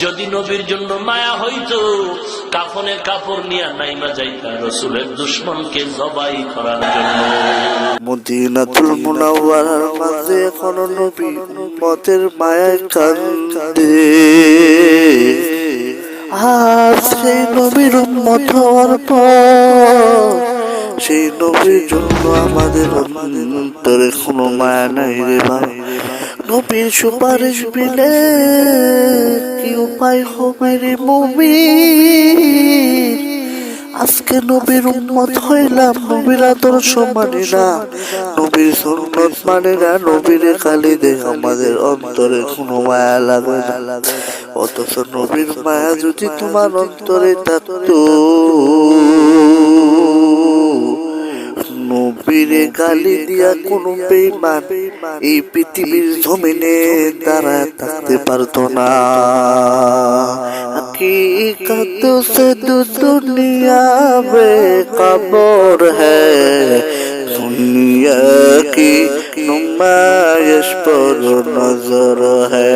যদি নবীর জন্য মায়া হইতো কাফনের কাপড় নিয়ে নাইমা যাইতা রাসূলের দুশমনকে জবাই করার জন্য। মদিনাতুল মুনাওয়ারার মাঝে এখনো নবী উম্মতের মায়ায় কান্দে। আর সেই নবীর উম্মত হওয়ার পর সেই নবীর জন্য আমাদের অন্তরে কোনো মায়া নাই রে ভাই। নবীর সুপারিশ বিলে কি উপায় হবে রে মুমিন? আজকে নবীর উম্মত হইলাম, নবীর আদর্শ মানি না, নবীর সুন্নত মানে না, নবীর খালি দেখ আমাদের অন্তরে কোনো মায়া লাগে না। অথচ নবীর মায়া যদি তোমার অন্তরে থাকতো, নবীরে গালি দিয়া কোনো বেঈমান এই পৃথিবীর জমিনে দাঁড়ায় থাকতে পারতো না। हकीकत से दुनिया बेखबर है, दुनिया की नुमाइश पर नजर है।